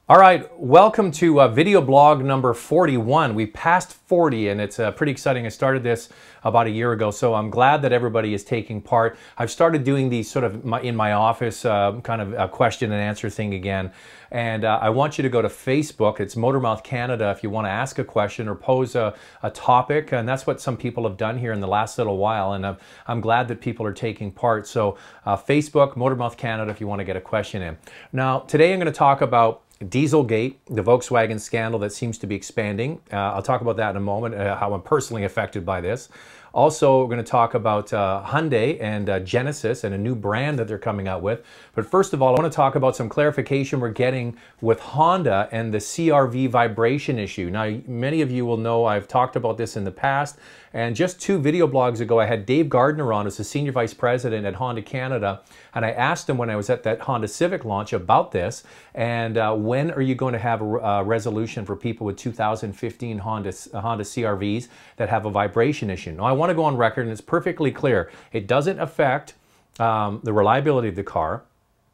All right, welcome to video blog number 41. We passed 40 and it's pretty exciting. I started this about a year ago, so I'm glad that everybody is taking part. I've started doing these sort of in my office kind of a question and answer thing again. And I want you to go to Facebook. It's Motormouth Canada if you want to ask a question or pose a topic. And that's what some people have done here in the last little while. And I'm glad that people are taking part. So Facebook, Motormouth Canada if you want to get a question in. Now, today I'm going to talk about Dieselgate, the Volkswagen scandal that seems to be expanding. I'll talk about that in a moment, how I'm personally affected by this. Also, we're going to talk about Hyundai and Genesis and a new brand that they're coming out with. But first of all, I want to talk about some clarification we're getting with Honda and the CR-V vibration issue. Now, many of you will know I've talked about this in the past. And just 2 video blogs ago, I had Dave Gardner on as the Senior Vice President at Honda Canada. And I asked him when I was at that Honda Civic launch about this. And when are you going to have a resolution for people with 2015 Honda CR-Vs that have a vibration issue? Now, I want to go on record, and it's perfectly clear. It doesn't affect the reliability of the car.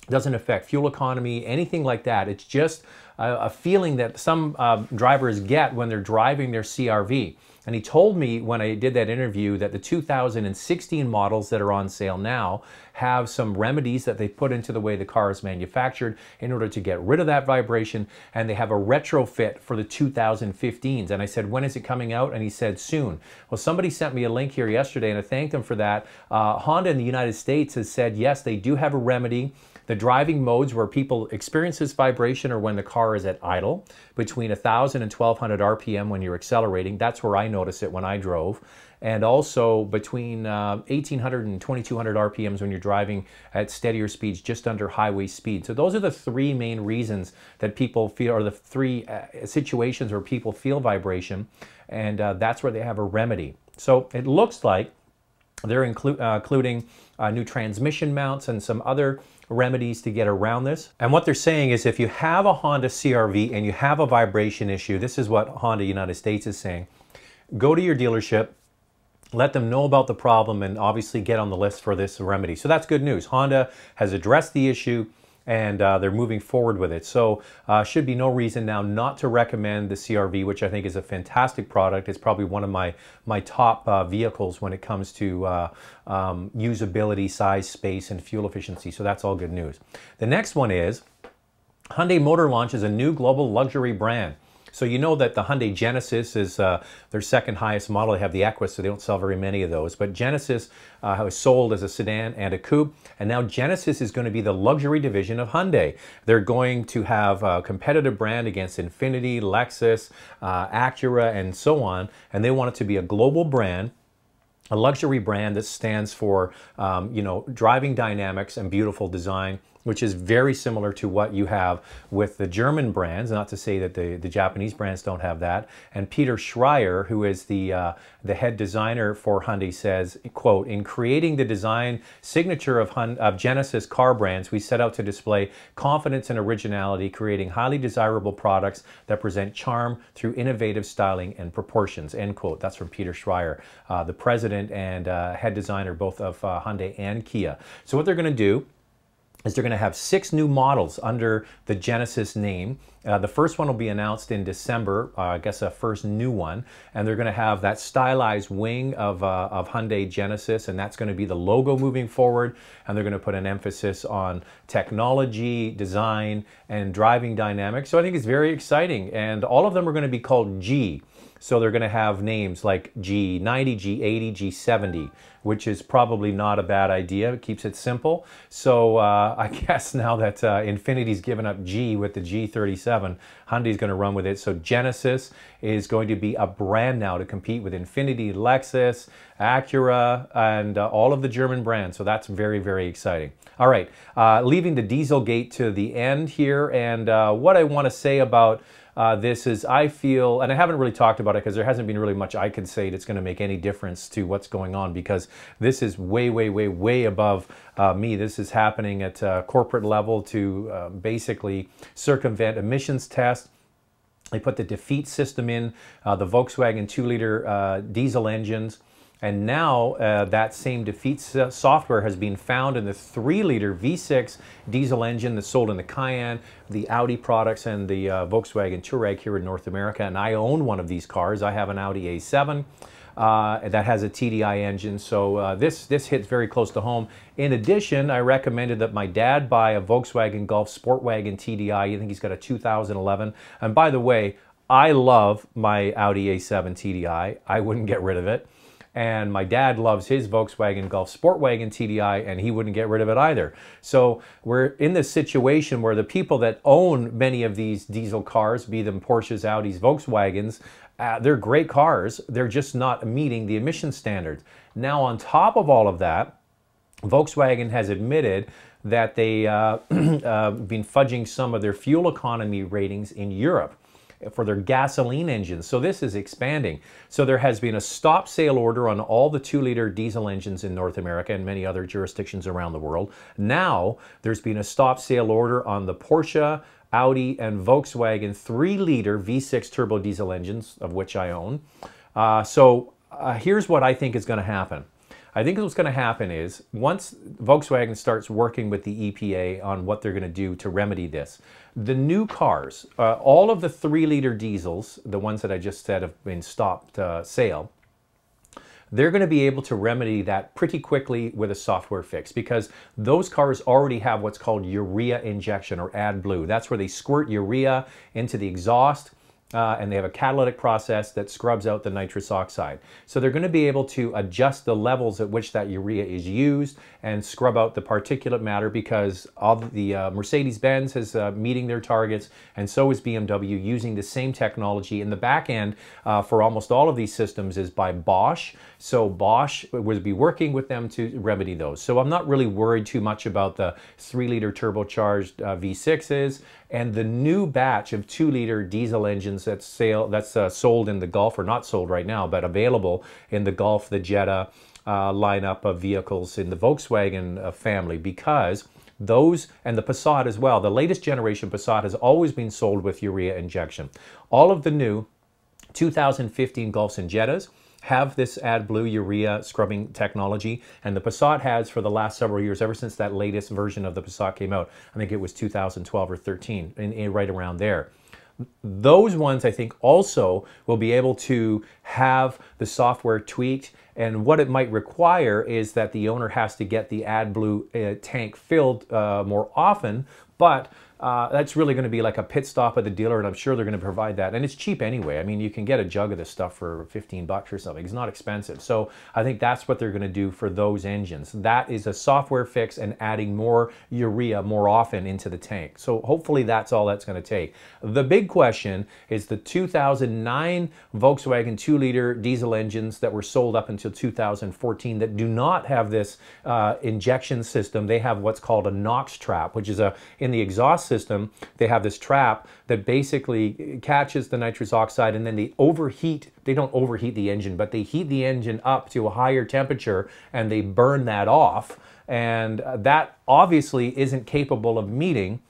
It doesn't affect fuel economy, anything like that. It's just a feeling that some drivers get when they're driving their CR-V. And he told me when I did that interview that the 2016 models that are on sale now have some remedies that they put into the way the car is manufactured in order to get rid of that vibration, and they have a retrofit for the 2015s. And I said, when is it coming out? And he said, soon. Well, somebody sent me a link here yesterday, and I thanked them for that. Honda in the United States has said, yes, they do have a remedy. The driving modes where people experience this vibration are when the car is at idle, between 1,000 and 1,200 RPM when you're accelerating. That's where I notice it when I drove. And also between 1,800 and 2,200 RPMs when you're driving at steadier speeds, just under highway speed. So those are the 3 main reasons that people feel, or the 3 situations where people feel vibration. And that's where they have a remedy. So it looks like they're including new transmission mounts and some other remedies to get around this. And what they're saying is if you have a Honda CR-V and you have a vibration issue, this is what Honda United States is saying, go to your dealership, let them know about the problem, and obviously get on the list for this remedy. So that's good news. Honda has addressed the issue and they're moving forward with it. So should be no reason now not to recommend the CR-V, which I think is a fantastic product. It's probably one of my top vehicles when it comes to usability, size, space, and fuel efficiency. So that's all good news. The next one is Hyundai Motor launches a new global luxury brand. So you know that the Hyundai Genesis is their second highest model. They have the Equus, so they don't sell very many of those. But Genesis was sold as a sedan and a coupe, and now Genesis is going to be the luxury division of Hyundai. They're going to have a competitive brand against Infiniti, Lexus, Acura, and so on. And they want it to be a global brand, a luxury brand that stands for you know, driving dynamics and beautiful design, which is very similar to what you have with the German brands. Not to say that the Japanese brands don't have that. And Peter Schreier, who is the head designer for Hyundai, says, quote, "In creating the design signature of Genesis car brands, we set out to display confidence and originality, creating highly desirable products that present charm through innovative styling and proportions," end quote. That's from Peter Schreier, the president and head designer both of Hyundai and Kia. So what they're going to do is they're going to have 6 new models under the Genesis name. The first one will be announced in December, I guess a first new one, and they're going to have that stylized wing of Hyundai Genesis, and that's going to be the logo moving forward, and they're going to put an emphasis on technology, design, and driving dynamics. So I think it's very exciting, and all of them are going to be called G. So they're going to have names like G90, G80, G70, which is probably not a bad idea. It keeps it simple. So I guess now that Infiniti's given up G with the G37, Hyundai's going to run with it. So Genesis is going to be a brand now to compete with Infiniti, Lexus, Acura, and all of the German brands. So that's very, very exciting. All right, leaving the Dieselgate to the end here, and what I want to say about this is I feel, and I haven't really talked about it because there hasn't been really much I can say that's going to make any difference to what's going on, because this is way, way, way, way above me. This is happening at corporate level to basically circumvent emissions tests. They put the defeat system in the Volkswagen 2-liter diesel engines. And now that same defeat software has been found in the 3-liter V6 diesel engine that's sold in the Cayenne, the Audi products, and the Volkswagen Touareg here in North America. And I own one of these cars. I have an Audi A7. That has a TDI engine, so this hits very close to home. In addition, I recommended that my dad buy a Volkswagen Golf Sportwagen TDI. I think he's got a 2011. And by the way, I love my Audi A7 TDI. I wouldn't get rid of it. And my dad loves his Volkswagen Golf Sportwagen TDI, and he wouldn't get rid of it either. So we're in this situation where the people that own many of these diesel cars, be them Porsches, Audis, Volkswagens, they're great cars. They're just not meeting the emission standards. Now, on top of all of that, Volkswagen has admitted that they been fudging some of their fuel economy ratings in Europe for their gasoline engines. So this is expanding. So there has been a stop sale order on all the 2-liter diesel engines in North America and many other jurisdictions around the world. Now there's been a stop sale order on the Porsche, Audi, and Volkswagen 3-liter V6 turbo diesel engines, of which I own. Here's what I think is going to happen. I think what's going to happen is once Volkswagen starts working with the EPA on what they're going to do to remedy this, the new cars, all of the 3-liter diesels, the ones that I just said have been stopped sale, they're going to be able to remedy that pretty quickly with a software fix, because those cars already have what's called urea injection, or AdBlue. That's where they squirt urea into the exhaust, and they have a catalytic process that scrubs out the nitrous oxide. So they're going to be able to adjust the levels at which that urea is used and scrub out the particulate matter, because all the Mercedes-Benz is meeting their targets, and so is BMW, using the same technology. In the back end for almost all of these systems is by Bosch. So Bosch would be working with them to remedy those. So I'm not really worried too much about the 3-liter turbocharged V6s. And the new batch of 2-liter diesel engines that's sold in the Golf, or not sold right now, but available in the Golf, the Jetta lineup of vehicles in the Volkswagen family, because those, and the Passat as well, the latest generation Passat has always been sold with urea injection. All of the new 2015 Golfs and Jettas have this AdBlue urea scrubbing technology, and the Passat has for the last several years, ever since that latest version of the Passat came out. I think it was 2012 or 13, right around there. Those ones, I think, also will be able to have the software tweaked, and what it might require is that the owner has to get the AdBlue tank filled more often, but that's really going to be like a pit stop at the dealer, and I'm sure they're going to provide that. And it's cheap anyway. I mean, you can get a jug of this stuff for 15 bucks or something. It's not expensive. So I think that's what they're going to do for those engines. That is a software fix and adding more urea more often into the tank. So hopefully that's all that's going to take. The big question is the 2009 Volkswagen 2-liter diesel engines that were sold up until 2014 that do not have this injection system. They have what's called a NOx trap, which is in the exhaust system, they have this trap that basically catches the nitrous oxide, and then they overheat. They don't overheat the engine, but they heat the engine up to a higher temperature and they burn that off. And that obviously isn't capable of meeting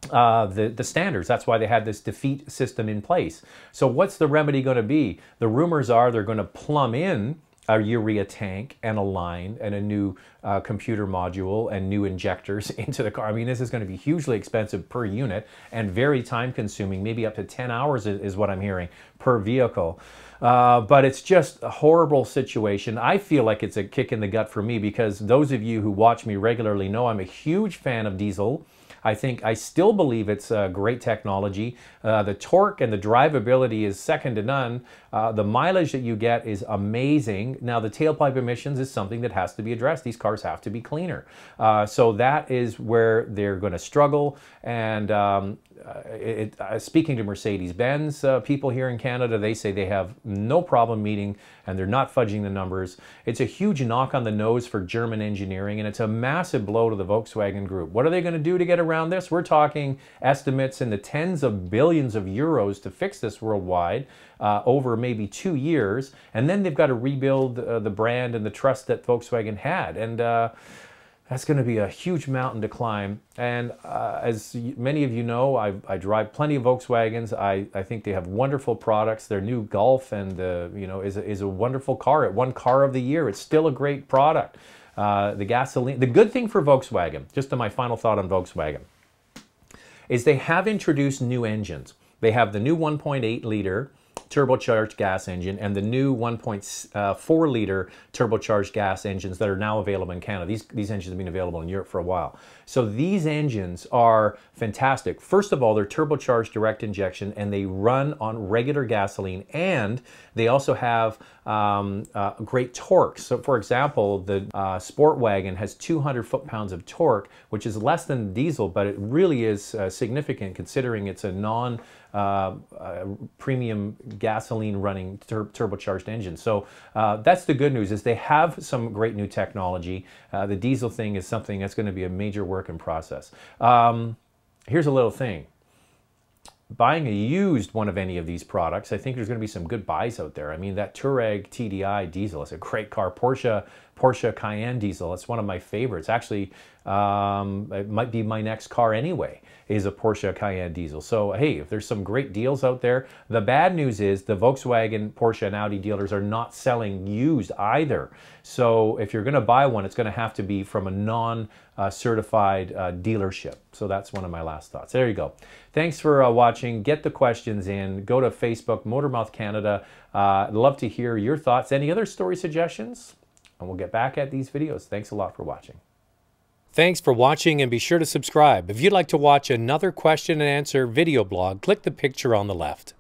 the standards. That's why they had this defeat system in place. So what's the remedy going to be? The rumors are they're going to plumb in a urea tank and a line and a new computer module and new injectors into the car. I mean, this is going to be hugely expensive per unit and very time consuming, maybe up to 10 hours is what I'm hearing per vehicle. But it's just a horrible situation. I feel like it's a kick in the gut for me, because those of you who watch me regularly know I'm a huge fan of diesel. I still believe it's a great technology. The torque and the drivability is second to none. The mileage that you get is amazing. Now, the tailpipe emissions is something that has to be addressed. These cars have to be cleaner. So that is where they're going to struggle. And speaking to Mercedes-Benz people here in Canada, they say they have no problem meeting, and they're not fudging the numbers. It's a huge knock on the nose for German engineering, and it's a massive blow to the Volkswagen Group. What are they going to do to get around this? We're talking estimates in the tens of billions of euros to fix this worldwide over maybe 2 years, and then they've got to rebuild the brand and the trust that Volkswagen had. And That's going to be a huge mountain to climb. And as many of you know, I drive plenty of Volkswagens. I think they have wonderful products. Their new Golf and is a wonderful car. It won Car of the Year. It's still a great product. The gasoline. The good thing for Volkswagen, just to my final thought on Volkswagen, is they have introduced new engines. They have the new 1.8 liter turbocharged gas engine and the new 1.4 liter turbocharged gas engines that are now available in Canada. These engines have been available in Europe for a while. So these engines are fantastic. First of all, they're turbocharged direct injection and they run on regular gasoline, and they also have great torque. So for example, the Sport Wagon has 200 foot-pounds of torque, which is less than diesel, but it really is significant considering it's a premium gasoline running turbocharged engine. So that's the good news, is they have some great new technology. The diesel thing is something that's going to be a major work in process. Here's a little thing. Buying a used one of any of these products, I think there's going to be some good buys out there. I mean, that Touareg TDI diesel is a great car. Porsche Cayenne diesel, it's one of my favorites. Actually, it might be my next car anyway, is a Porsche Cayenne diesel. So hey, if there's some great deals out there. The bad news is the Volkswagen, Porsche, and Audi dealers are not selling used either. So if you're going to buy one, it's going to have to be from a non-certified dealership. So that's one of my last thoughts. There you go. Thanks for watching. Get the questions in. Go to Facebook, Motormouth Canada. I'd love to hear your thoughts. Any other story suggestions? And we'll get back at these videos. Thanks a lot for watching. Thanks for watching, and be sure to subscribe. If you'd like to watch another question and answer video blog, click the picture on the left.